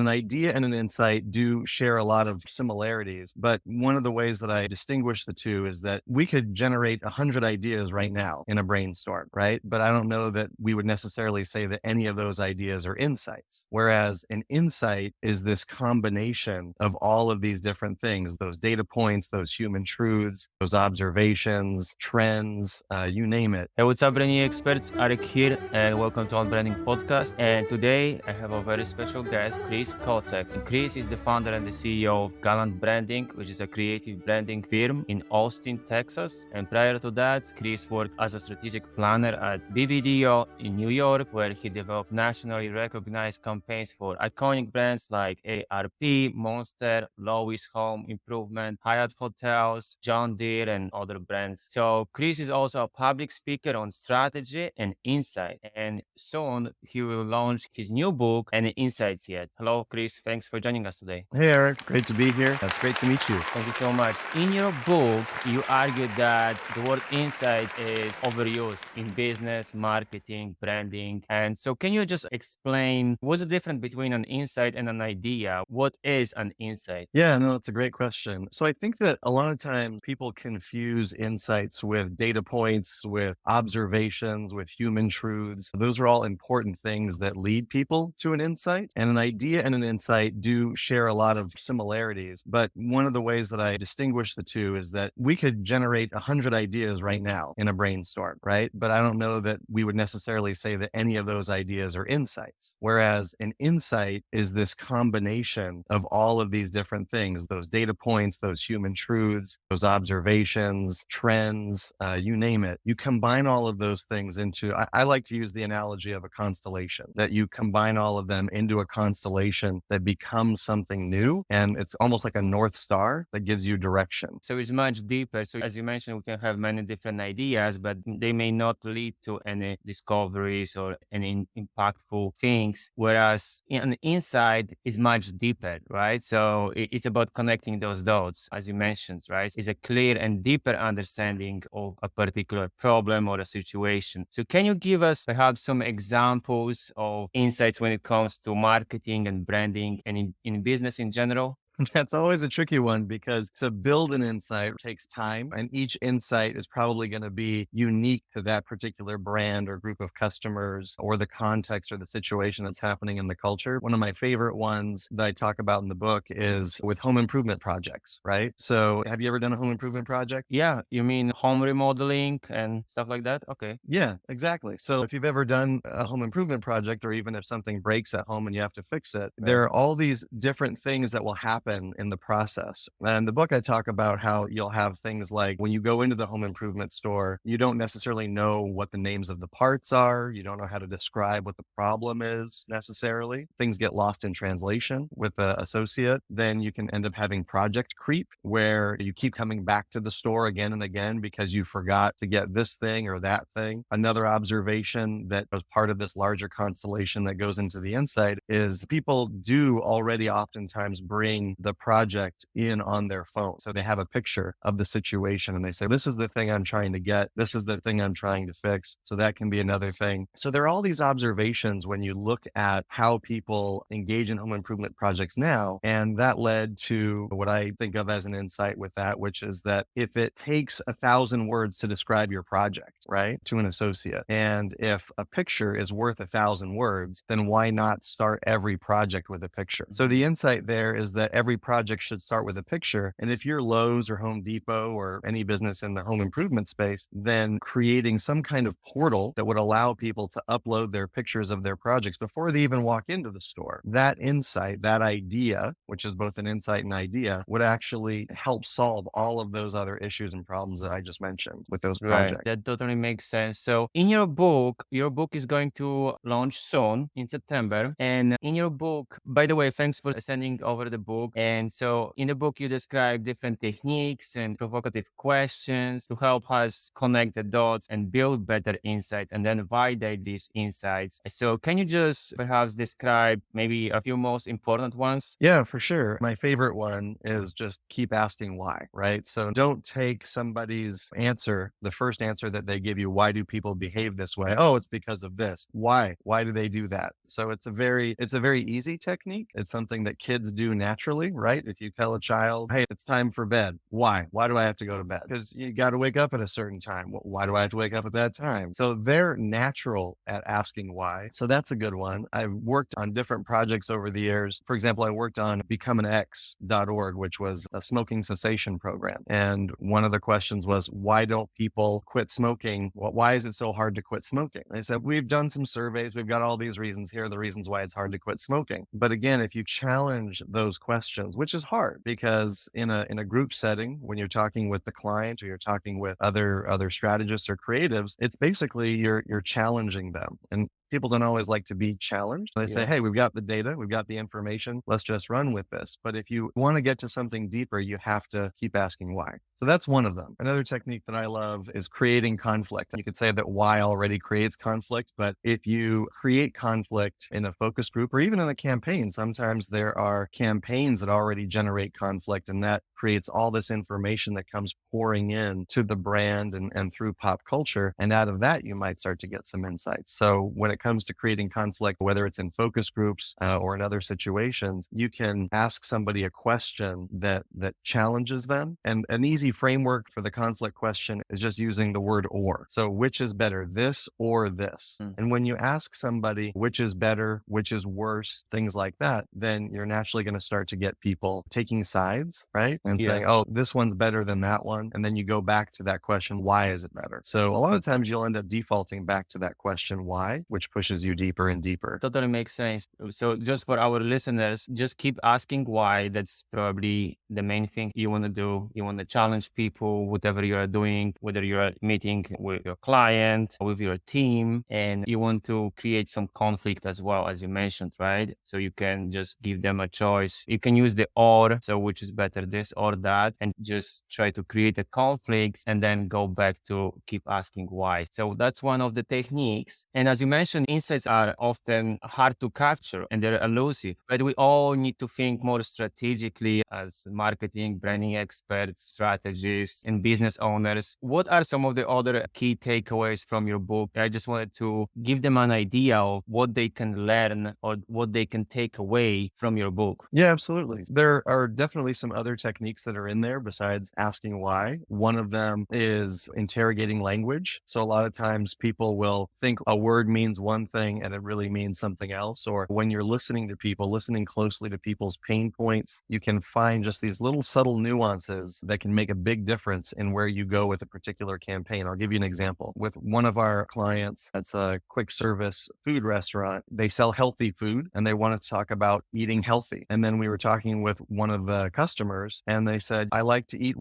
An idea and an insight do share a lot of similarities, but one of the ways that I distinguish the two is that we could generate 100 ideas right now in a brainstorm, right? But I don't know that we would necessarily say that any of those ideas are insights. Whereas an insight is this combination of all of these different things, those data points, those human truths, those observations, trends, you name it. Hey, what's up, branding experts? Arek here, and welcome to our branding podcast. And today I have a very special guest, Chris Kocek. And Chris is the founder and the CEO of Gallant Branding, which is a creative branding firm in Austin, Texas. And prior to that, Chris worked as a strategic planner at BBDO in New York, where he developed nationally recognized campaigns for iconic brands like ARP, Monster, Lowe's Home Improvement, Hyatt Hotels, John Deere, and other brands. So Chris is also a public speaker on strategy and insight. And soon he will launch his new book, Any Insights Yet? Hello, Chris. Thanks for joining us today. Hey, Eric, great to be here. It's great to meet you. Thank you so much. In your book, you argue that the word insight is overused in business, marketing, branding. And so can you just explain what's the difference between an insight and an idea? What is an insight? Yeah, no, it's a great question. So I think that a lot of times people confuse insights with data points, with observations, with human truths. Those are all important things that lead people to an insight. And an idea and an insight do share a lot of similarities. But one of the ways that I distinguish the two is that we could generate 100 ideas right now in a brainstorm, right? But I don't know that we would necessarily say that any of those ideas are insights. Whereas an insight is this combination of all of these different things, those data points, those human truths, those observations, trends, you name it. You combine all of those things into, I like to use the analogy of a constellation, that you combine all of them into a constellation that becomes something new. And it's almost like a North Star that gives you direction. So it's much deeper. So as you mentioned, we can have many different ideas, but they may not lead to any discoveries or any impactful things. Whereas an insight is much deeper, right? So it's about connecting those dots, as you mentioned, right? It's a clear and deeper understanding of a particular problem or a situation. So can you give us perhaps some examples of insights when it comes to marketing and branding and in business in general? That's always a tricky one because to build an insight takes time, and each insight is probably going to be unique to that particular brand or group of customers or the context or the situation that's happening in the culture. One of my favorite ones that I talk about in the book is with home improvement projects, right? So have you ever done a home improvement project? Yeah, you mean home remodeling and stuff like that? Okay. Yeah, exactly. So if you've ever done a home improvement project, or even if something breaks at home and you have to fix it, there are all these different things that will happen in the process. And in the book, I talk about how you'll have things like when you go into the home improvement store, you don't necessarily know what the names of the parts are. You don't know how to describe what the problem is necessarily. Things get lost in translation with the associate. Then you can end up having project creep, where you keep coming back to the store again and again because you forgot to get this thing or that thing. Another observation that was part of this larger constellation that goes into the insight is people do already oftentimes bring the project in on their phone. So they have a picture of the situation and they say, this is the thing I'm trying to get. This is the thing I'm trying to fix. So that can be another thing. So there are all these observations when you look at how people engage in home improvement projects now. And that led to what I think of as an insight with that, which is that if it takes 1,000 words to describe your project, right, to an associate, and if a picture is worth 1,000 words, then why not start every project with a picture? So the insight there is that every project should start with a picture. And if you're Lowe's or Home Depot or any business in the home improvement space, then creating some kind of portal that would allow people to upload their pictures of their projects before they even walk into the store. That insight, that idea, which is both an insight and idea, would actually help solve all of those other issues and problems that I just mentioned with those Right. projects. That totally makes sense. So in your book is going to launch soon in September. And in your book, by the way, thanks for sending over the book. book. And so in the book, you describe different techniques and provocative questions to help us connect the dots and build better insights and then validate these insights. So can you just perhaps describe maybe a few most important ones? Yeah, for sure. My favorite one is just keep asking why, right? So don't take somebody's answer, the first answer that they give you, why do people behave this way? Oh, it's because of this. Why? Why do they do that? So it's a very easy technique. It's something that kids do naturally, right? If you tell a child, hey, it's time for bed. Why? Why do I have to go to bed? Because you got to wake up at a certain time. Well, why do I have to wake up at that time? So they're natural at asking why. So that's a good one. I've worked on different projects over the years. For example, I worked on becomeanx.org, which was a smoking cessation program. And one of the questions was, why don't people quit smoking? Well, why is it so hard to quit smoking? They said, we've done some surveys. We've got all these reasons. Here are the reasons why it's hard to quit smoking. But again, if you challenge those questions, which is hard because in a group setting, when you're talking with the client or you're talking with other strategists or creatives, it's basically you're challenging them. And people don't always like to be challenged. They say, hey, we've got the data, we've got the information, let's just run with this. But if you want to get to something deeper, you have to keep asking why. So that's one of them. Another technique that I love is creating conflict. You could say that why already creates conflict, but if you create conflict in a focus group or even in a campaign, sometimes there are campaigns that already generate conflict, and that creates all this information that comes pouring in to the brand and through pop culture. And out of that, you might start to get some insights. So when it comes to creating conflict, whether it's in focus groups or in other situations, you can ask somebody a question that challenges them. And an easy framework for the conflict question is just using the word or. So which is better, this or this? And when you ask somebody which is better, which is worse, things like that, then you're naturally going to start to get people taking sides, right? And saying, oh, this one's better than that one. And then you go back to that question, why is it better? So a lot of times you'll end up defaulting back to that question, why, which pushes you deeper and deeper. Totally makes sense. So just for our listeners, just keep asking why. That's probably the main thing you want to do. You want to challenge people, whatever you are doing, whether you're meeting with your client, with your team, and you want to create some conflict as well, as you mentioned, right? So you can just give them a choice. You can use the or, so which is better, this or that, and just try to create a conflict and then go back to keep asking why. So that's one of the techniques. And as you mentioned, insights are often hard to capture and they're elusive, but we all need to think more strategically as marketing, branding experts, strategists, and business owners. What are some of the other key takeaways from your book? I just wanted to give them an idea of what they can learn or what they can take away from your book. Yeah, absolutely. There are definitely some other techniques that are in there besides asking why. One of them is interrogating language. So a lot of times people will think a word means one thing and it really means something else. Or when you're listening to people, listening closely to people's pain points, you can find just these little subtle nuances that can make a big difference in where you go with a particular campaign. I'll give you an example. With one of our clients, that's a quick service food restaurant. They sell healthy food and they want to talk about eating healthy. And then we were talking with one of the customers and they said, I like to eat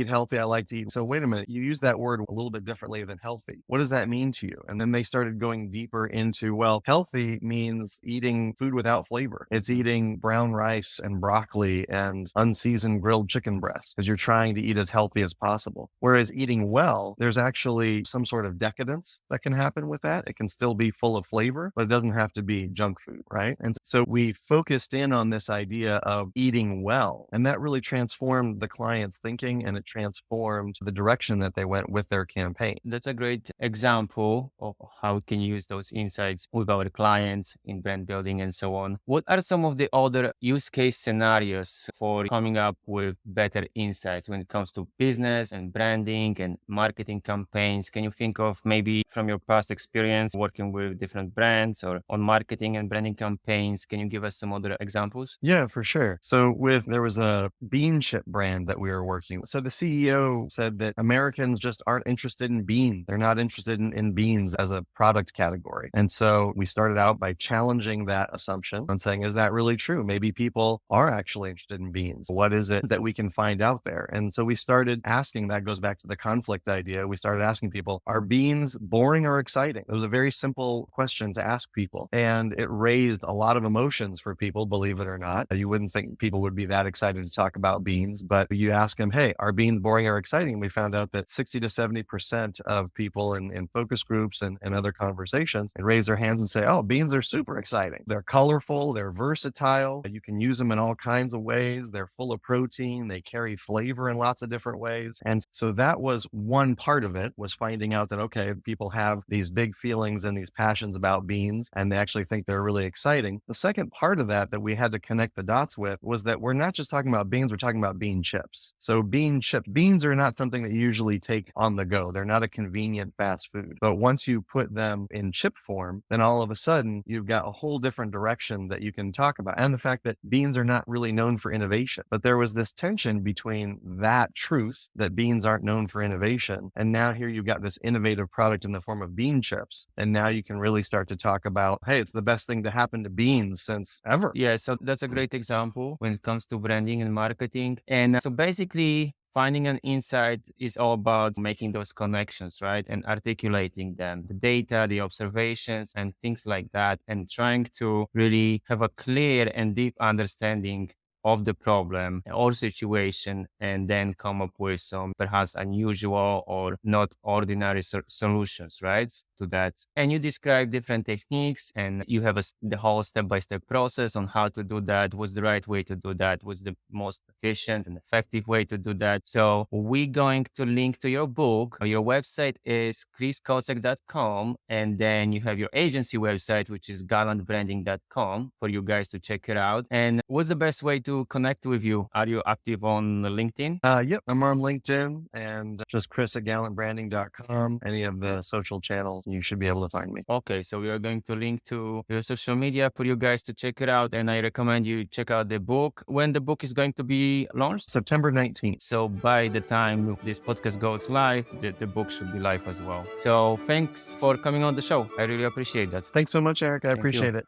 healthy. I like to eat. So wait a minute, you use that word a little bit differently than healthy. What does that mean to you? And then they started going deeper into, well, healthy means eating food without flavor. It's eating brown rice and broccoli and unseasoned grilled chicken breast because you're trying to eat as healthy as possible. Whereas eating well, there's actually some sort of decadence that can happen with that. It can still be full of flavor, but it doesn't have to be junk food, right? And so we focused in on this idea of eating well, and that really transformed the client's thinking and it transformed the direction that they went with their campaign. That's a great example of how we can use those insights with our clients in brand building and so on. What are some of the other use case scenarios for coming up with better insights when it comes to business and branding and marketing campaigns? Can you think of maybe from your past experience working with different brands or on marketing and branding campaigns? Can you give us some other examples? Yeah, for sure. So there was a bean chip brand that we were working with. So the CEO said that Americans just aren't interested in beans. They're not interested in beans as a product category. And so we started out by challenging that assumption and saying, is that really true? Maybe people are actually interested in beans. What what is it that we can find out there? And so we started asking, that goes back to the conflict idea. We started asking people, are beans boring or exciting? It was a very simple question to ask people. And it raised a lot of emotions for people, believe it or not. You wouldn't think people would be that excited to talk about beans, but you ask them, hey, are beans boring or exciting? And we found out that 60 to 70% of people in focus groups and other conversations and raise their hands and say, oh, beans are super exciting. They're colorful, they're versatile. You can use them in all kinds of ways. They're full of protein. They carry flavor in lots of different ways. And so that was one part of it, was finding out that, okay, people have these big feelings and these passions about beans, and they actually think they're really exciting. The second part of that we had to connect the dots with was that we're not just talking about beans, we're talking about bean chips. So beans are not something that you usually take on the go. They're not a convenient fast food. But once you put them in chip form, then all of a sudden you've got a whole different direction that you can talk about. And the fact that beans are not really known for innovation. But there was this tension between that truth that beans aren't known for innovation. And now here you've got this innovative product in the form of bean chips. And now you can really start to talk about, hey, it's the best thing to happen to beans since ever. Yeah, so that's a great example when it comes to branding and marketing. And so basically, finding an insight is all about making those connections, right? And articulating them, the data, the observations, and things like that, and trying to really have a clear and deep understanding of the problem or situation, and then come up with some perhaps unusual or not ordinary solutions, right, to that. And you describe different techniques, and you have the whole step-by-step process on how to do that, what's the right way to do that, what's the most efficient and effective way to do that. So we're going to link to your book. Your website is chriskocek.com, and then you have your agency website, which is gallantbranding.com, for you guys to check it out. And what's the best way to connect with you? Are you active on LinkedIn? Yep, I'm on LinkedIn and just Chris at gallantbranding.com. Any of the social channels, you should be able to find me. Okay, so we are going to link to your social media for you guys to check it out. And I recommend you check out the book. When the book is going to be launched? September 19th. So by the time this podcast goes live, the book should be live as well. So thanks for coming on the show. I really appreciate that. Thanks so much, Eric. I appreciate it.